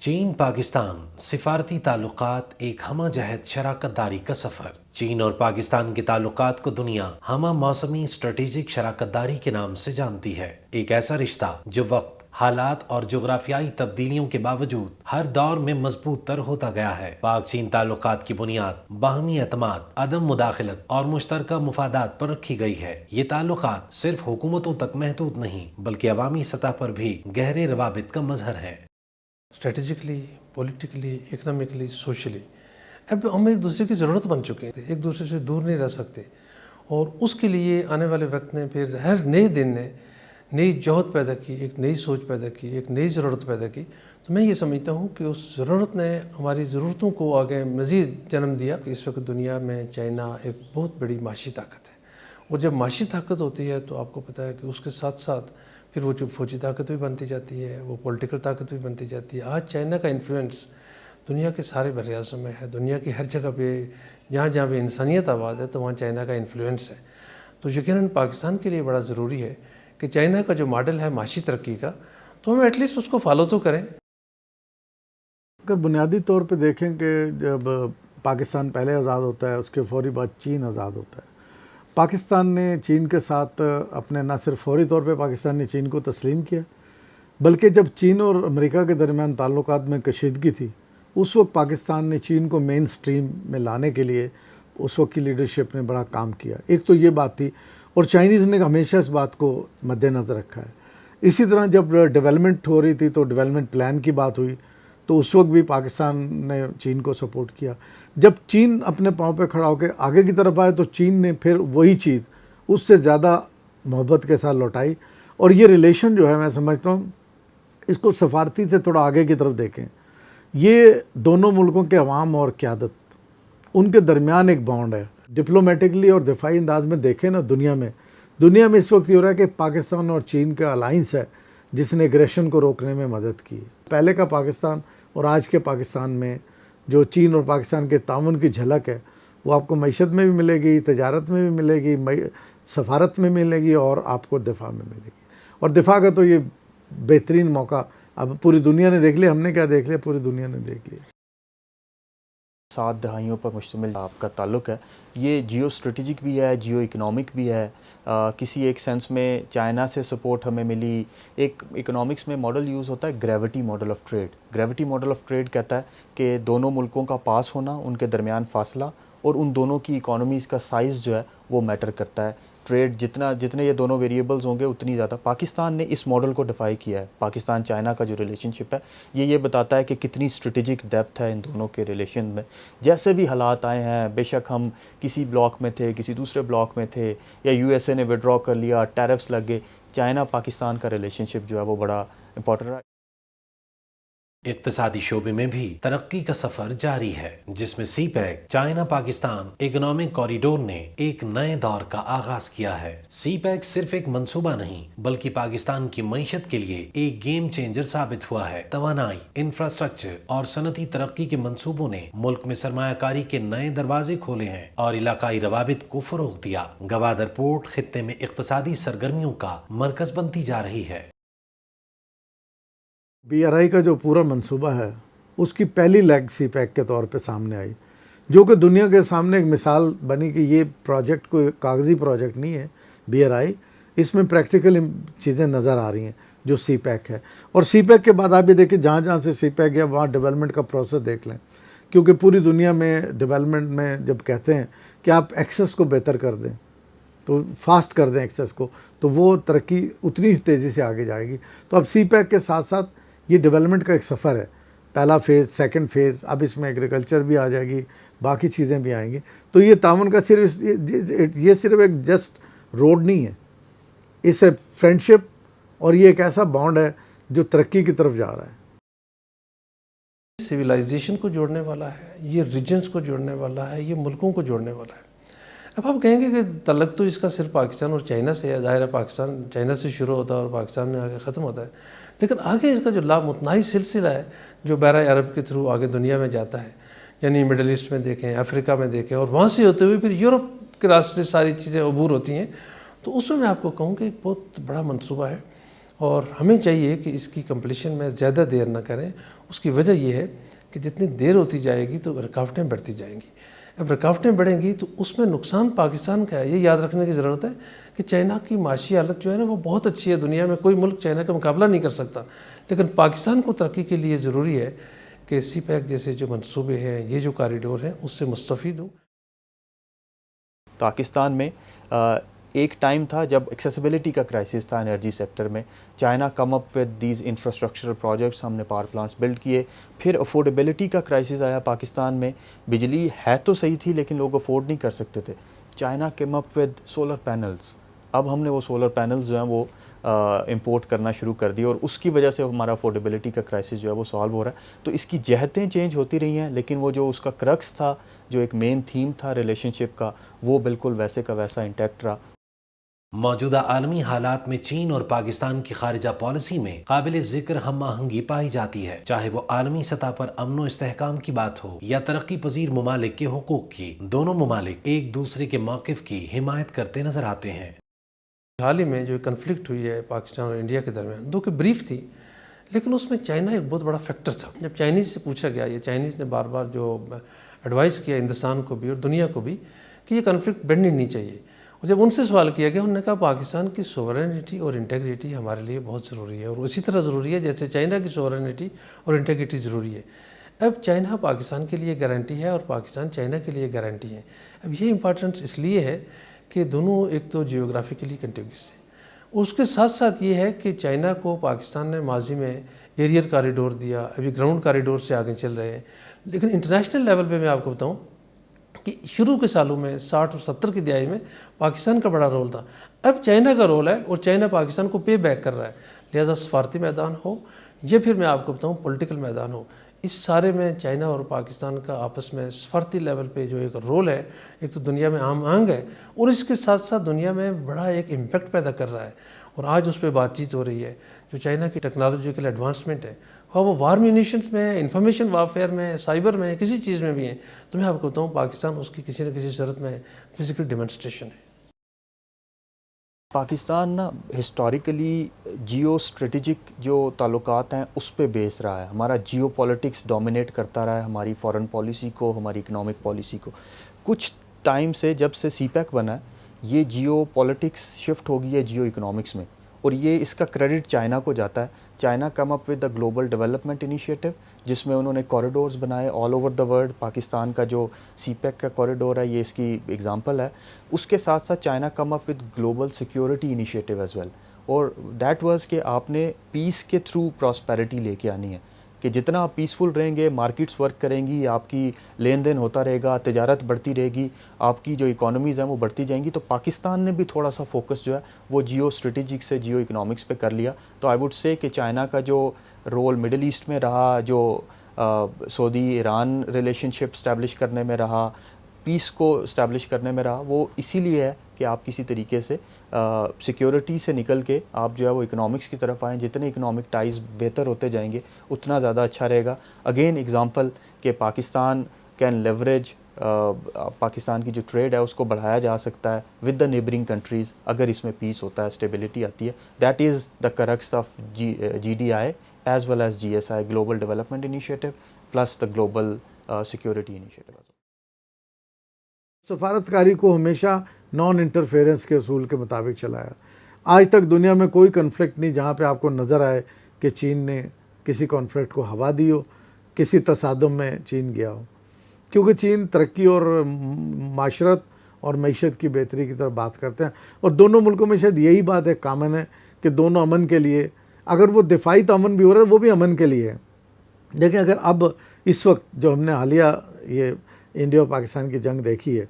چین پاکستان سفارتی تعلقات ایک ہمہ جہت شراکت داری کا سفر۔ چین اور پاکستان کے تعلقات کو دنیا ہمہ موسمی اسٹریٹجک شراکت داری کے نام سے جانتی ہے۔ ایک ایسا رشتہ جو وقت، حالات اور جغرافیائی تبدیلیوں کے باوجود ہر دور میں مضبوط تر ہوتا گیا ہے۔ پاک چین تعلقات کی بنیاد باہمی اعتماد، عدم مداخلت اور مشترکہ مفادات پر رکھی گئی ہے۔ یہ تعلقات صرف حکومتوں تک محدود نہیں بلکہ عوامی سطح پر بھی گہرے روابط کا مظہر ہے۔ اسٹریٹجکلی، پولیٹیکلی، اکنامکلی، سوشلی اب ہم ایک دوسرے کی ضرورت بن چکے ہیں، ایک دوسرے سے دور نہیں رہ سکتے، اور اس کے لیے آنے والے وقت نے پھر ہر نئے دن نے نئی جوہد پیدا کی، ایک نئی سوچ پیدا کی، ایک نئی ضرورت پیدا کی۔ تو میں یہ سمجھتا ہوں کہ اس ضرورت نے ہماری ضرورتوں کو آگے مزید جنم دیا کہ اس وقت دنیا میں چائنا ایک بہت بڑی معاشی طاقت ہے، اور جب معاشی طاقت ہوتی ہے تو آپ کو پتہ ہے کہ اس کے ساتھ ساتھ پھر وہ جو فوجی طاقت بھی بنتی جاتی ہے، وہ پولیٹیکل طاقت بھی بنتی جاتی ہے۔ آج چائنا کا انفلوئنس دنیا کے سارے بر اعظم میں ہے، دنیا کی ہر جگہ پہ جہاں جہاں پہ انسانیت آباد ہے تو وہاں چائنا کا انفلوئنس ہے۔ تو یقیناً پاکستان کے لیے بڑا ضروری ہے کہ چائنا کا جو ماڈل ہے معاشی ترقی کا، تو ہم ایٹ لیسٹ اس کو فالو تو کریں۔ اگر بنیادی طور پہ دیکھیں کہ جب پاکستان پہلے آزاد ہوتا ہے، اس کے فوری بعد چین آزاد ہوتا ہے، پاکستان نے چین کے ساتھ اپنے نہ صرف فوری طور پہ پاکستان نے چین کو تسلیم کیا، بلکہ جب چین اور امریکہ کے درمیان تعلقات میں کشیدگی تھی، اس وقت پاکستان نے چین کو مین سٹریم میں لانے کے لیے اس وقت کی لیڈرشپ نے بڑا کام کیا۔ ایک تو یہ بات تھی، اور چائنیز نے ہمیشہ اس بات کو مد نظر رکھا ہے۔ اسی طرح جب ڈیولپمنٹ ہو رہی تھی تو ڈیولپمنٹ پلان کی بات ہوئی تو اس وقت بھی پاکستان نے چین کو سپورٹ کیا۔ جب چین اپنے پاؤں پہ کھڑا ہو کے آگے کی طرف آئے تو چین نے پھر وہی چیز اس سے زیادہ محبت کے ساتھ لوٹائی، اور یہ ریلیشن جو ہے میں سمجھتا ہوں اس کو سفارتی سے تھوڑا آگے کی طرف دیکھیں۔ یہ دونوں ملکوں کے عوام اور قیادت، ان کے درمیان ایک بانڈ ہے۔ ڈپلومیٹکلی اور دفاعی انداز میں دیکھیں نا، دنیا میں اس وقت یہ ہو رہا ہے کہ پاکستان اور چین کا الائنس ہے جس نے ایگریشن کو روکنے میں مدد کی۔ پہلے کا پاکستان اور آج کے پاکستان میں جو چین اور پاکستان کے تعاون کی جھلک ہے وہ آپ کو معیشت میں بھی ملے گی، تجارت میں بھی ملے گی، سفارت میں ملے گی، اور آپ کو دفاع میں ملے گی۔ اور دفاع کا تو یہ بہترین موقع اب پوری دنیا نے دیکھ لیا، ہم نے کیا دیکھ لیا، پوری دنیا نے دیکھ لیا۔ 7 دہائیوں پر مشتمل آپ کا تعلق ہے، یہ جیو اسٹریٹجک بھی ہے، جیو اکنامک بھی ہے۔ کسی ایک سینس میں چائنا سے سپورٹ ہمیں ملی۔ ایک اکنامکس میں ماڈل یوز ہوتا ہے gravity model of trade. Gravity model of trade کہتا ہے کہ دونوں ملکوں کا پاس ہونا، ان کے درمیان فاصلہ، اور ان دونوں کی اکانومیز کا سائز جو ہے وہ میٹر کرتا ہے۔ ٹریڈ جتنے یہ دونوں ویریبلز ہوں گے اتنی زیادہ۔ پاکستان نے اس ماڈل کو ڈیفائی کیا ہے۔ پاکستان چائنا کا جو ریلیشن شپ ہے یہ بتاتا ہے کہ کتنی اسٹریٹجک ڈیپتھ ہے ان دونوں کے ریلیشن میں۔ جیسے بھی حالات آئے ہیں، بے شک ہم کسی بلاک میں تھے، کسی دوسرے بلاک میں تھے، یا یو ایس اے نے وڈرا کر لیا، ٹیرفس لگ گئے، چائنا پاکستان کا ریلیشن شپ جو ہے وہ بڑا امپورٹنٹ رہا۔ اقتصادی شعبے میں بھی ترقی کا سفر جاری ہے، جس میں CPEC China Pakistan economic corridor نے ایک نئے دور کا آغاز کیا ہے۔ سی پیک صرف ایک منصوبہ نہیں بلکہ پاکستان کی معیشت کے لیے ایک گیم چینجر ثابت ہوا ہے۔ توانائی، انفراسٹرکچر اور صنعتی ترقی کے منصوبوں نے ملک میں سرمایہ کاری کے نئے دروازے کھولے ہیں اور علاقائی روابط کو فروغ دیا۔ گوادر پورٹ خطے میں اقتصادی سرگرمیوں کا مرکز بنتی جا رہی ہے۔ بی آر آئی کا جو پورا منصوبہ ہے اس کی پہلی لیگ سی پیک کے طور پہ سامنے آئی، جو کہ دنیا کے سامنے ایک مثال بنی کہ یہ پروجیکٹ کوئی کاغذی پروجیکٹ نہیں ہے۔ بی آر آئی اس میں پریکٹیکل چیزیں نظر آ رہی ہیں جو سی پیک ہے۔ اور سی پیک کے بعد آپ یہ دیکھیں جہاں جہاں سے سی پیک گیا وہاں ڈیولپمنٹ کا پروسیس دیکھ لیں، کیونکہ پوری دنیا میں ڈیولپمنٹ میں جب کہتے ہیں کہ آپ ایکسیس کو بہتر کر دیں تو فاسٹ کر دیں ایکسیس کو، تو وہ ترقی اتنی تیزی سے آگے جائے گی۔ تو اب سی پیک کے ساتھ ساتھ یہ ڈیولپمنٹ کا ایک سفر ہے، پہلا فیز، سیکنڈ فیز، اب اس میں ایگریکلچر بھی آ جائے گی، باقی چیزیں بھی آئیں گی۔ تو یہ تعاون کا یہ صرف ایک جسٹ روڈ نہیں ہے، اس فرینڈشپ، اور یہ ایک ایسا بانڈ ہے جو ترقی کی طرف جا رہا ہے۔ سویلائزیشن کو جوڑنے والا ہے، یہ ریجنز کو جوڑنے والا ہے، یہ ملکوں کو جوڑنے والا ہے۔ اب آپ کہیں گے کہ تعلق تو اس کا صرف پاکستان اور چائنا سے ہے، ظاہر ہے پاکستان چائنا سے شروع ہوتا ہے اور پاکستان میں آگے ختم ہوتا ہے، لیکن آگے اس کا جو لامتناہی سلسلہ ہے جو بحرۂ عرب کے تھرو آگے دنیا میں جاتا ہے، یعنی مڈل ایسٹ میں دیکھیں، افریقہ میں دیکھیں، اور وہاں سے ہوتے ہوئے پھر یورپ کے راستے ساری چیزیں عبور ہوتی ہیں، تو اس میں آپ کو کہوں کہ ایک بہت بڑا منصوبہ ہے، اور ہمیں چاہیے کہ اس کی کمپلیشن میں زیادہ دیر نہ کریں. اس کی وجہ یہ ہے کہ جتنی دیر ہوتی جائے گی تو رکاوٹیں بڑھتی جائیں گی. اب رکاوٹیں بڑھیں گی تو اس میں نقصان پاکستان کا ہے. یہ یاد رکھنے کی ضرورت ہے کہ چائنا کی معاشی حالت جو ہے نا وہ بہت اچھی ہے. دنیا میں کوئی ملک چائنا کا مقابلہ نہیں کر سکتا. لیکن پاکستان کو ترقی کے لیے ضروری ہے کہ سی پیک جیسے جو منصوبے ہیں, یہ جو کاریڈور ہیں, اس سے مستفید ہوں. پاکستان میں ایک ٹائم تھا جب ایکسیسیبلٹی کا کرائسس تھا انرجی سیکٹر میں. China come up with these infrastructural projects, ہم نے پاور پلانٹس بلڈ کیے. پھر افورڈیبلٹی کا کرائسس آیا پاکستان میں. بجلی ہے تو صحیح تھی لیکن لوگ افورڈ نہیں کر سکتے تھے. China come up with solar panels. اب ہم نے وہ سولر پینلز جو ہیں وہ امپورٹ کرنا شروع کر دی اور اس کی وجہ سے ہمارا افورڈیبلٹی کا کرائسس جو ہے وہ سالو ہو رہا ہے. تو اس کی جہتیں چینج ہوتی رہی ہیں لیکن وہ جو اس کا کرکس تھا, جو ایک مین تھیم تھا ریلیشن شپ کا, وہ بالکل ویسے کا ویسا انٹیکٹ رہا. موجودہ عالمی حالات میں چین اور پاکستان کی خارجہ پالیسی میں قابل ذکر ہم آہنگی پائی جاتی ہے, چاہے وہ عالمی سطح پر امن و استحکام کی بات ہو یا ترقی پذیر ممالک کے حقوق کی. دونوں ممالک ایک دوسرے کے موقف کی حمایت کرتے نظر آتے ہیں. حال ہی میں جو کنفلکٹ ہوئی ہے پاکستان اور انڈیا کے درمیان, دو کہ بریف تھی لیکن اس میں چائنا ایک بہت بڑا فیکٹر تھا. جب چائنیز سے پوچھا گیا, یہ چائنیز نے بار بار جو ایڈوائز کیا ہندوستان کو بھی اور دنیا کو بھی کہ یہ کنفلکٹ بڑھنی نہیں چاہیے, اور جب ان سے سوال کیا گیا انہوں نے کہا پاکستان کی سوورینٹی اور انٹیگریٹی ہمارے لیے بہت ضروری ہے, اور اسی طرح ضروری ہے جیسے چائنا کی سوورینٹی اور انٹیگریٹی ضروری ہے. اب چائنا پاکستان کے لیے گارنٹی ہے اور پاکستان چائنا کے لیے گارنٹی ہے. اب یہ امپارٹنس اس لیے ہے کہ دونوں ایک تو جیوگرافیکلی کنٹیگیوس ہیں, اور اس کے ساتھ ساتھ یہ ہے کہ چائنا کو پاکستان نے ماضی میں ایریئر کاریڈور دیا, ابھی گراؤنڈ کاریڈور سے آگے چل رہے ہیں. لیکن انٹرنیشنل لیول پہ میں آپ کو بتاؤں کہ شروع کے سالوں میں 60 اور 70 کی دہائی میں پاکستان کا بڑا رول تھا. اب چائنا کا رول ہے اور چائنا پاکستان کو پے بیک کر رہا ہے. لہٰذا سفارتی میدان ہو یا پھر میں آپ کو بتاؤں پولیٹیکل میدان ہو, اس سارے میں چائنا اور پاکستان کا آپس میں سفارتی لیول پہ جو ایک رول ہے, ایک تو دنیا میں عام آنگ ہے اور اس کے ساتھ ساتھ دنیا میں بڑا ایک امپیکٹ پیدا کر رہا ہے. اور آج اس پہ بات چیت ہو رہی ہے. جو چائنا کی ٹیکنالوجیکل ایڈوانسمنٹ ہے, خواہ وہ وار میونیشنس میں, انفارمیشن وارفیئر میں, سائبر میں, کسی چیز میں بھی ہیں, تو میں آپ کو بتاؤں پاکستان اس کی کسی نہ کسی صورت میں فزیکل ڈیمونسٹریشن ہے. پاکستان نا ہسٹوریکلی جیو اسٹریٹجک جو تعلقات ہیں اس پہ بیس رہا ہے. ہمارا جیو پالیٹکس ڈومینیٹ کرتا رہا ہے ہماری فارن پالیسی کو, ہماری اکنامک پالیسی کو. کچھ ٹائم سے جب سے سی پیک بنا ہے یہ جیو پالیٹکس شفٹ ہو گئی ہے جیو اکنامکس میں, اور یہ اس کا کریڈٹ چائنا کو جاتا ہے. China come up with the global development initiative جس میں انہوں نے کوریڈورز بنائے all over the world. Pakistan کا جو سی پیک کا کوریڈور ہے یہ اس کی ایگزامپل ہے. اس کے ساتھ ساتھ China come up with global security initiative as well, اور دیٹ واز کہ آپ نے پیس کے تھرو پراسپیرٹی لے کے آنی ہے, کہ جتنا آپ پیسفل رہیں گے, مارکیٹس ورک کریں گی, آپ کی لین دین ہوتا رہے گا, تجارت بڑھتی رہے گی, آپ کی جو اکانومیز ہیں وہ بڑھتی جائیں گی. تو پاکستان نے بھی تھوڑا سا فوکس جو ہے وہ جیو اسٹریٹجک سے جیو اکنامکس پہ کر لیا. تو آئی وڈ سے کہ چائنا کا جو رول مڈل ایسٹ میں رہا, جو سعودی ایران ریلیشن شپ اسٹیبلش کرنے میں رہا, پیس کو اسٹیبلش کرنے میں رہا, وہ اسی لیے ہے کہ آپ کسی طریقے سے سیکیورٹی سے نکل کے آپ جو ہے وہ اکنامکس کی طرف آئیں. جتنے اکنامک ٹائز بہتر ہوتے جائیں گے اتنا زیادہ اچھا رہے گا. اگین ایگزامپل کہ پاکستان کین لیوریج, پاکستان کی جو ٹریڈ ہے اس کو بڑھایا جا سکتا ہے ود دا نیبرنگ کنٹریز اگر اس میں پیس ہوتا ہے, اسٹیبلٹی آتی ہے. That is the crux of G D I as well as G S I, global development initiative plus the global security initiative. سفارتکاری کو ہمیشہ نان انٹرفیئرنس کے اصول کے مطابق چلایا. آج تک دنیا میں کوئی کنفلکٹ نہیں جہاں پہ آپ کو نظر آئے کہ چین نے کسی کانفلکٹ کو ہوا دی ہو, کسی تصادم میں چین گیا ہو, کیونکہ چین ترقی اور معاشرت اور معیشت کی بہتری کی طرف بات کرتے ہیں. اور دونوں ملکوں میں شاید یہی بات ایک کامن ہے کہ دونوں امن کے لیے, اگر وہ دفاعی تعاون بھی ہو رہا ہے وہ بھی امن کے لیے ہے. دیکھیں اگر اب اس وقت جو ہم نے حالیہ یہ انڈیا اور پاکستان کی جنگ دیکھی ہے,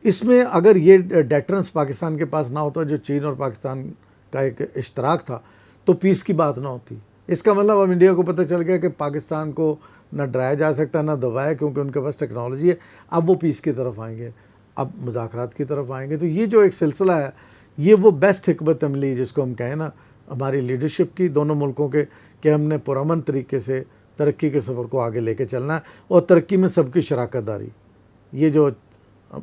اس میں اگر یہ ڈیٹرنس پاکستان کے پاس نہ ہوتا جو چین اور پاکستان کا ایک اشتراک تھا تو پیس کی بات نہ ہوتی. اس کا مطلب اب انڈیا کو پتہ چل گیا کہ پاکستان کو نہ ڈرایا جا سکتا نہ دبایا, کیونکہ ان کے پاس ٹیکنالوجی ہے. اب وہ پیس کی طرف آئیں گے, اب مذاکرات کی طرف آئیں گے. تو یہ جو ایک سلسلہ ہے یہ وہ بیسٹ حکمت عملی جس کو ہم کہیں نا ہماری لیڈرشپ کی دونوں ملکوں کے, کہ ہم نے پرامن طریقے سے ترقی کے سفر کو آگے لے کے چلنا ہے, اور ترقی میں سب کی شراکت داری. یہ جو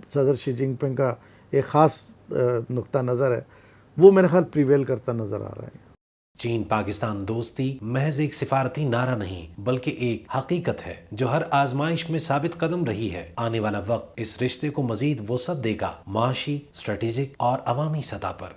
صدر شی جن پنگ کا ایک خاص نقطہ نظر ہے وہ میرے خیال پریویل کرتا نظر آ رہا ہے. چین پاکستان دوستی محض ایک سفارتی نعرہ نہیں بلکہ ایک حقیقت ہے جو ہر آزمائش میں ثابت قدم رہی ہے۔ آنے والا وقت اس رشتے کو مزید وسعت دے گا، معاشی، اسٹریٹجک اور عوامی سطح پر۔